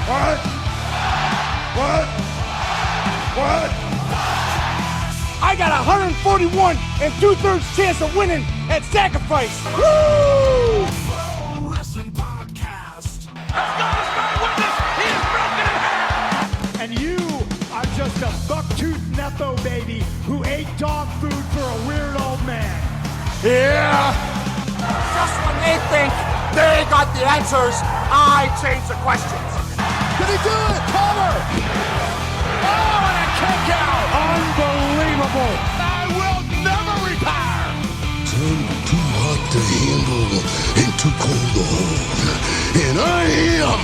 What? What? What? I got 141 and 2/3 chance of winning at Sacrifice. Woo! Pro Wrestling Podcast. Has got his man with us. He is broken in half. And you are just a buck-toothed Nepo baby who ate dog food for a weird old man. Yeah. Just when they think they got the answers, I change the questions. Did he do it? Cover! Oh, and a kick out. Unbelievable. I will never retire. I'm too hot to handle and too cold to hold. And I am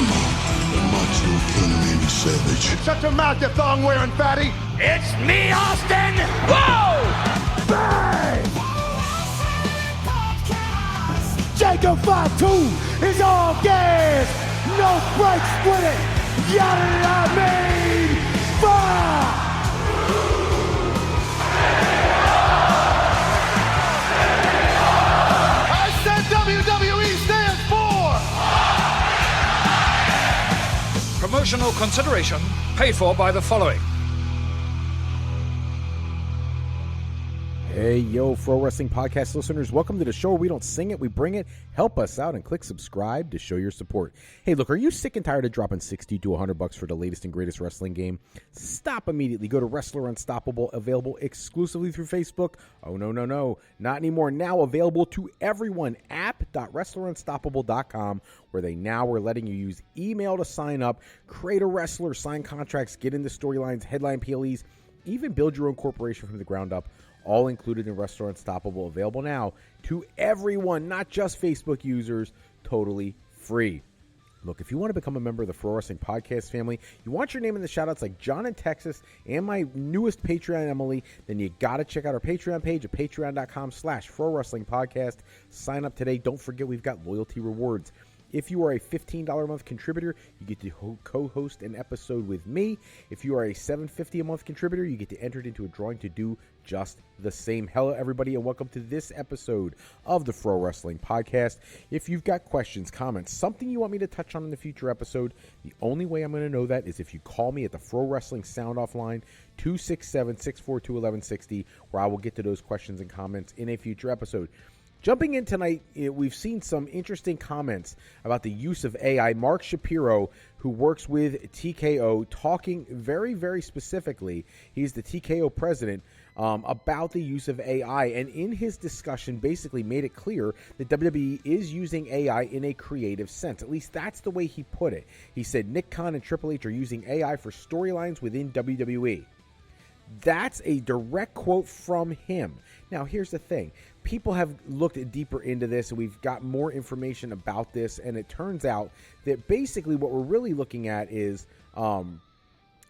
the Macho King Randy Savage. Shut your mouth, you thong-wearing fatty. It's me, Austin. Whoa! Bang! Jacob 5'2" is all gas. No brakes with it. Yada mean fire. I said WWE stands for. Promotional consideration paid for by the following. Hey, yo, Pro Wrestling Podcast listeners. Welcome to the show where we don't sing it, we bring it. Help us out and click subscribe to show your support. Hey, look, are you sick and tired of dropping $60 to $100 for the latest and greatest wrestling game? Stop immediately. Go to Wrestler Unstoppable, available exclusively through Facebook. Oh, no, not anymore. Now available to everyone. App.WrestlerUnstoppable.com, where they now are letting you use email to sign up, create a wrestler, sign contracts, get into storylines, headline PLEs, even build your own corporation from the ground up. All included in Wrestler Unstoppable, available now to everyone, not just Facebook users, totally free. Look, if you want to become a member of the Pro Wrestling Podcast family, you want your name in the shoutouts like John in Texas and my newest Patreon, Emily, then you got to check out our Patreon page at patreon.com/Pro Wrestling Podcast. Sign up today. Don't forget we've got loyalty rewards. If you are a $15 a month contributor, you get to co-host an episode with me. If you are a $7.50 a month contributor, you get to enter into a drawing to do just the same. Hello, everybody, and welcome to this episode of the Pro Wrestling Podcast. If you've got questions, comments, something you want me to touch on in the future episode, the only way I'm going to know that is if you call me at the Pro Wrestling Sound Off line, 267-642-1160, where I will get to those questions and comments in a future episode. Jumping in tonight, we've seen some interesting comments about the use of AI. Mark Shapiro, who works with TKO, talking very, very specifically, he's the TKO president, about the use of AI. And in his discussion, basically made it clear that WWE is using AI in a creative sense. At least that's the way he put it. He said Nick Khan and Triple H are using AI for storylines within WWE. That's a direct quote from him. Now, here's the thing. People have looked deeper into this, and we've got more information about this, and it turns out that basically what we're really looking at is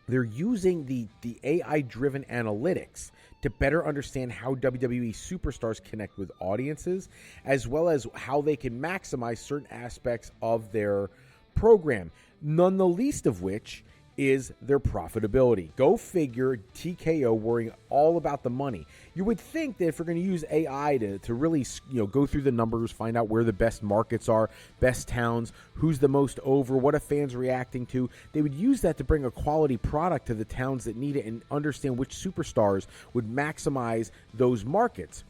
they're using the AI-driven analytics to better understand how WWE superstars connect with audiences, as well as how they can maximize certain aspects of their program, none the least of which is their profitability. Go figure, TKO worrying all about the money. You would think that if we're going to use AI to really, go through the numbers, find out where the best markets are, best towns, who's the most over, what are fans reacting to, they would use that to bring a quality product to the towns that need it and understand which superstars would maximize those markets.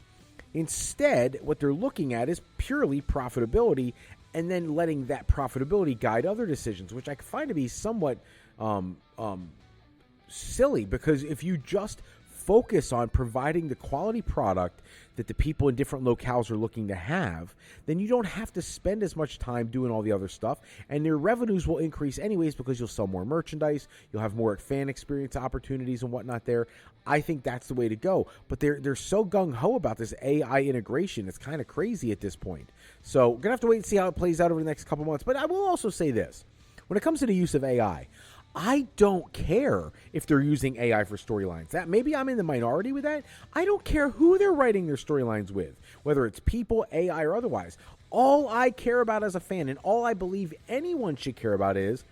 Instead, what they're looking at is purely profitability, and then letting that profitability guide other decisions, which I find to be somewhat silly, because if you just focus on providing the quality product that the people in different locales are looking to have, then you don't have to spend as much time doing all the other stuff, and your revenues will increase anyways because you'll sell more merchandise, you'll have more fan experience opportunities and whatnot there. I think that's the way to go, but they're so gung-ho about this AI integration. It's kind of crazy at this point. So we're going to have to wait and see how it plays out over the next couple months. But I will also say this. When it comes to the use of AI, I don't care if they're using AI for storylines. That maybe I'm in the minority with that. I don't care who they're writing their storylines with, whether it's people, AI, or otherwise. All I care about as a fan, and all I believe anyone should care about is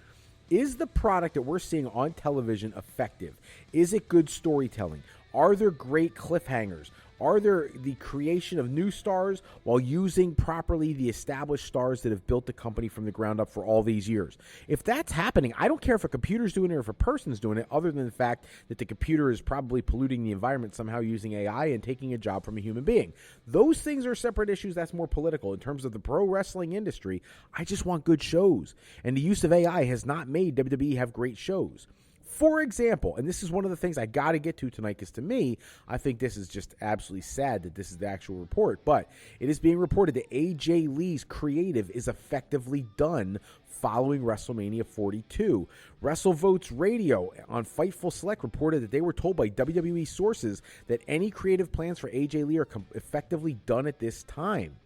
the product that we're seeing on television effective? Is it good storytelling? Are there great cliffhangers? Are there the creation of new stars while using properly the established stars that have built the company from the ground up for all these years? If that's happening, I don't care if a computer's doing it or if a person's doing it, other than the fact that the computer is probably polluting the environment somehow using AI and taking a job from a human being. Those things are separate issues. That's more political. In terms of the pro wrestling industry, I just want good shows. And the use of AI has not made WWE have great shows. For example, and this is one of the things I got to get to tonight, because to me, I think this is just absolutely sad that this is the actual report, but it is being reported that AJ Lee's creative is effectively done following WrestleMania 42. WrestleVotes Radio on Fightful Select reported that they were told by WWE sources that any creative plans for AJ Lee are effectively done at this time.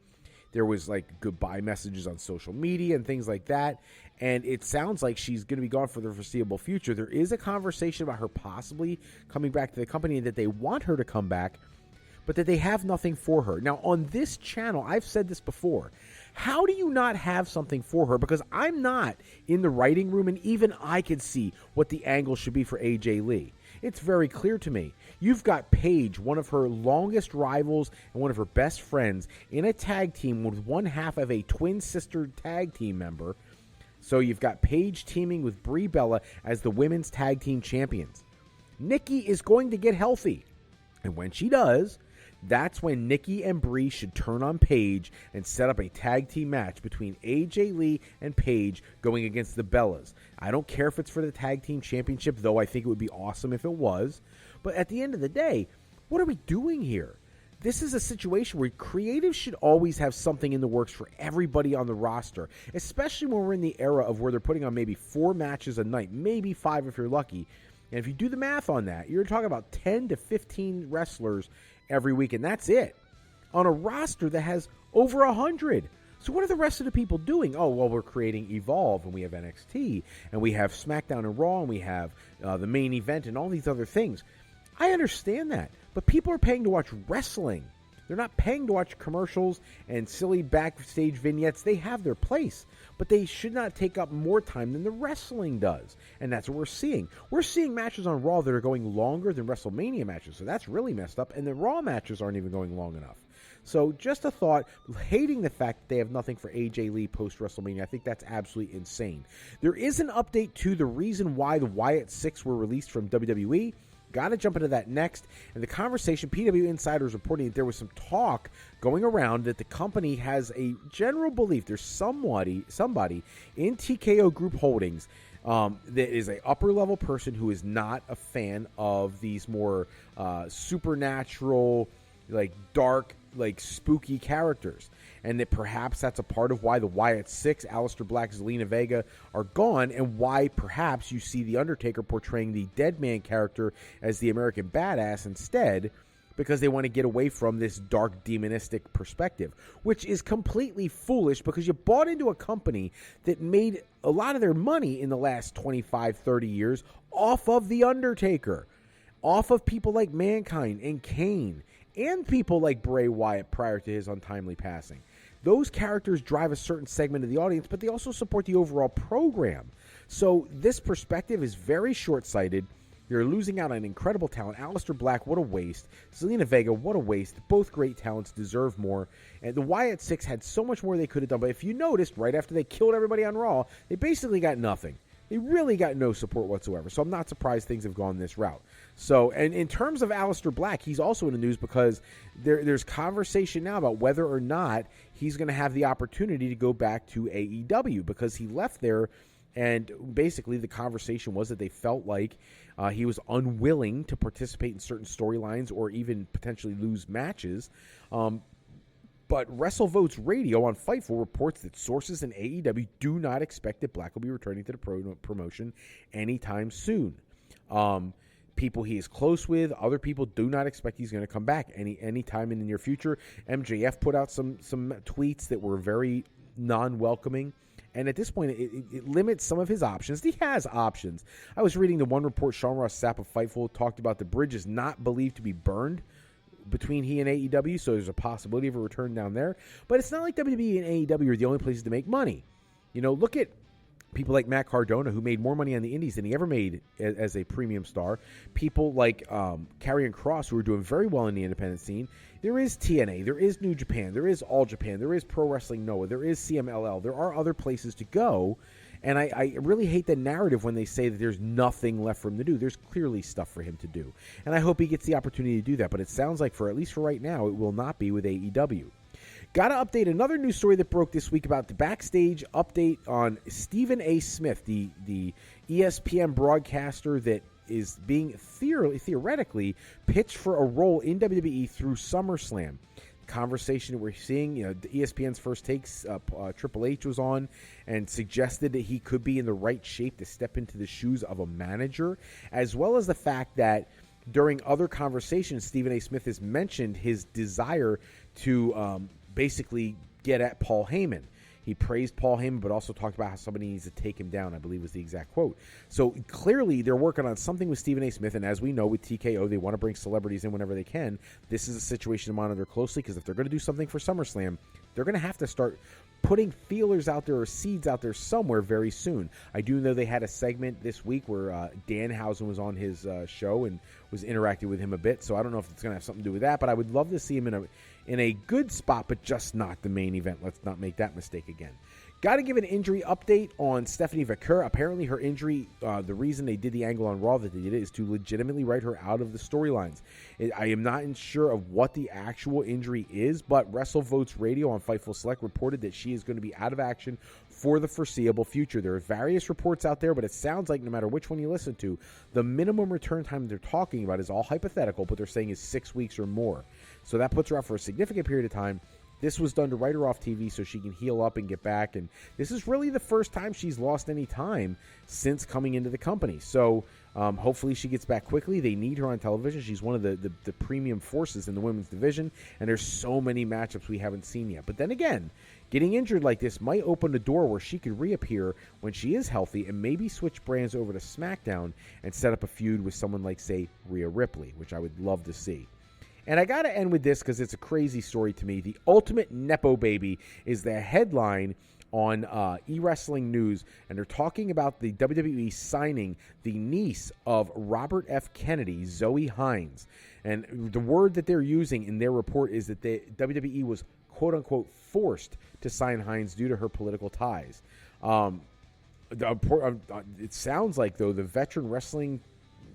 There was like goodbye messages on social media and things like that. And it sounds like she's going to be gone for the foreseeable future. There is a conversation about her possibly coming back to the company and that they want her to come back, but that they have nothing for her. Now, on this channel, I've said this before. How do you not have something for her? Because I'm not in the writing room, and even I can see what the angle should be for AJ Lee. It's very clear to me. You've got Paige, one of her longest rivals and one of her best friends, in a tag team with one half of a twin sister tag team member. So you've got Paige teaming with Brie Bella as the women's tag team champions. Nikki is going to get healthy. And when she does, that's when Nikki and Brie should turn on Paige and set up a tag team match between AJ Lee and Paige going against the Bellas. I don't care if it's for the tag team championship, though I think it would be awesome if it was. But at the end of the day, what are we doing here? This is a situation where creative should always have something in the works for everybody on the roster, especially when we're in the era of where they're putting on maybe 4 matches a night, maybe 5 if you're lucky. And if you do the math on that, you're talking about 10 to 15 wrestlers every week, and that's it. On a roster that has over 100. So what are the rest of the people doing? Oh, well, we're creating Evolve, and we have NXT, and we have SmackDown and Raw, and we have the main event, and all these other things. I understand that, but people are paying to watch wrestling. They're not paying to watch commercials and silly backstage vignettes. They have their place, but they should not take up more time than the wrestling does, and that's what we're seeing. We're seeing matches on Raw that are going longer than WrestleMania matches, so that's really messed up, and the Raw matches aren't even going long enough. So just a thought, hating the fact that they have nothing for AJ Lee post-WrestleMania, I think that's absolutely insane. There is an update to the reason why the Wyatt Six were released from WWE. Got to jump into that next. And the conversation, PW Insider is reporting that there was some talk going around that the company has a general belief there's somebody in TKO Group Holdings that is a upper level person who is not a fan of these more supernatural, like dark, like spooky characters, and that perhaps that's a part of why the Wyatt Six, Aleister Black, Zelina Vega are gone, and why perhaps you see The Undertaker portraying the dead man character as the American badass instead, because they want to get away from this dark demonistic perspective, which is completely foolish because you bought into a company that made a lot of their money in the last 25, 30 years off of The Undertaker, off of people like Mankind and Kane, and people like Bray Wyatt prior to his untimely passing. Those characters drive a certain segment of the audience, but they also support the overall program. So this perspective is very short-sighted. You're losing out on incredible talent. Aleister Black, what a waste. Zelina Vega, what a waste. Both great talents, deserve more. And the Wyatt Six had so much more they could have done. But if you noticed, right after they killed everybody on Raw, they basically got nothing. They really got no support whatsoever. So I'm not surprised things have gone this route. So, and in terms of Aleister Black, he's also in the news because there's conversation now about whether or not he's going to have the opportunity to go back to AEW, because he left there, and basically the conversation was that they felt like he was unwilling to participate in certain storylines or even potentially lose matches. But WrestleVotes Radio on Fightful reports that sources in AEW do not expect that Black will be returning to the promotion anytime soon. People he is close with, other people do not expect he's going to come back anytime in the near future. MJF put out some tweets that were very non-welcoming. And at this point, it limits some of his options. He has options. I was reading the one report, Sean Ross Sapp of Fightful talked about the bridge is not believed to be burned between he and AEW, so there's a possibility of a return down there. But it's not like WWE and AEW are the only places to make money. You know, look at People like Matt Cardona, who made more money on the indies than he ever made as a premium star. People like Karrion Kross, who are doing very well in the independent scene. There is TNA. There is New Japan. There is All Japan. There is Pro Wrestling Noah. There is CMLL. There are other places to go. And I really hate the narrative when they say that there's nothing left for him to do. There's clearly stuff for him to do. And I hope he gets the opportunity to do that. But it sounds like, at least for right now, it will not be with AEW. Got to update another news story that broke this week about the backstage update on Stephen A. Smith, the ESPN broadcaster that is being theoretically pitched for a role in WWE through SummerSlam. Conversation that we're seeing, the ESPN's First Takes, Triple H was on and suggested that he could be in the right shape to step into the shoes of a manager, as well as the fact that during other conversations, Stephen A. Smith has mentioned his desire to basically get at Paul Heyman. He praised Paul Heyman, but also talked about how somebody needs to take him down, I believe was the exact quote. So clearly they're working on something with Stephen A. Smith, and as we know with TKO, they want to bring celebrities in whenever they can. This is a situation to monitor closely, because if they're going to do something for SummerSlam, they're going to have to start putting feelers out there or seeds out there somewhere very soon. I do know they had a segment this week where Danhausen was on his show and was interacting with him a bit, so I don't know if it's going to have something to do with that, but I would love to see him in a good spot, but just not the main event. Let's not make that mistake again. Got to give an injury update on Stephanie Vaquer. Apparently her injury, the reason they did the angle on Raw that they did it is to legitimately write her out of the storylines. I am not sure of what the actual injury is, but WrestleVotes Radio on Fightful Select reported that she is going to be out of action for the foreseeable future. There are various reports out there, but it sounds like no matter which one you listen to, the minimum return time they're talking about is all hypothetical, but they're saying is 6 weeks or more. So that puts her out for a significant period of time. This was done to write her off TV so she can heal up and get back. And this is really the first time she's lost any time since coming into the company. So hopefully she gets back quickly. They need her on television. She's one of the premium forces in the women's division. And there's so many matchups we haven't seen yet. But then again, getting injured like this might open the door where she could reappear when she is healthy and maybe switch brands over to SmackDown and set up a feud with someone like, say, Rhea Ripley, which I would love to see. And I got to end with this because it's a crazy story to me. The Ultimate Nepo Baby is the headline on eWrestling News, and they're talking about the WWE signing the niece of Robert F. Kennedy, Zoe Hines. And the word that they're using in their report is that the WWE was, quote-unquote, forced to sign Hines due to her political ties. It sounds like, though, the veteran wrestling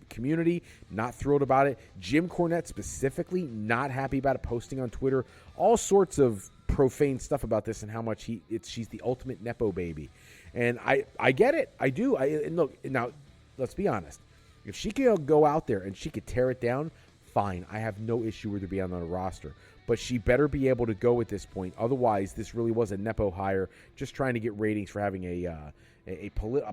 community not thrilled about it. Jim Cornette specifically not happy about it, posting on Twitter all sorts of profane stuff about this and how much she's the ultimate Nepo baby. And I get it. I do. And look, now let's be honest. If she could go out there and she could tear it down, fine. I have no issue with her being on the roster. But she better be able to go at this point. Otherwise, this really was a Nepo hire, just trying to get ratings for having a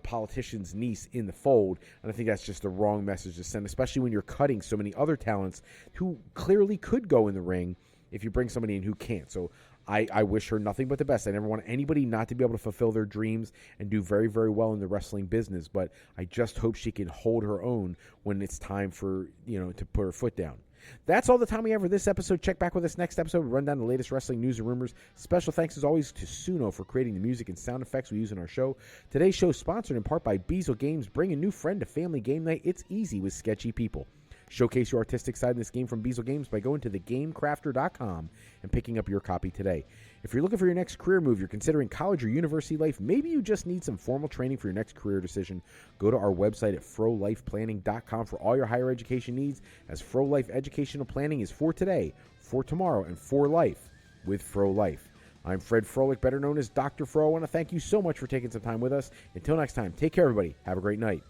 politician's niece in the fold. And I think that's just the wrong message to send, especially when you're cutting so many other talents who clearly could go in the ring if you bring somebody in who can't. So I wish her nothing but the best. I never want anybody not to be able to fulfill their dreams and do very, very well in the wrestling business. But I just hope she can hold her own when it's time for, to put her foot down. That's all the time we have for this episode. Check back with us next episode. We run down the latest wrestling news and rumors. Special thanks, as always, to Suno for creating the music and sound effects we use in our show. Today's show is sponsored in part by Beazle Games. Bring a new friend to family game night. It's easy with sketchy people. Showcase your artistic side in this game from Beazle Games by going to thegamecrafter.com and picking up your copy today. If you're looking for your next career move, you're considering college or university life, maybe you just need some formal training for your next career decision, go to our website at frolifeplanning.com for all your higher education needs, as Fro Life Educational Planning is for today, for tomorrow, and for life with Fro Life. I'm Fred Froelich, better known as Dr. Fro. I want to thank you so much for taking some time with us. Until next time, take care, everybody. Have a great night.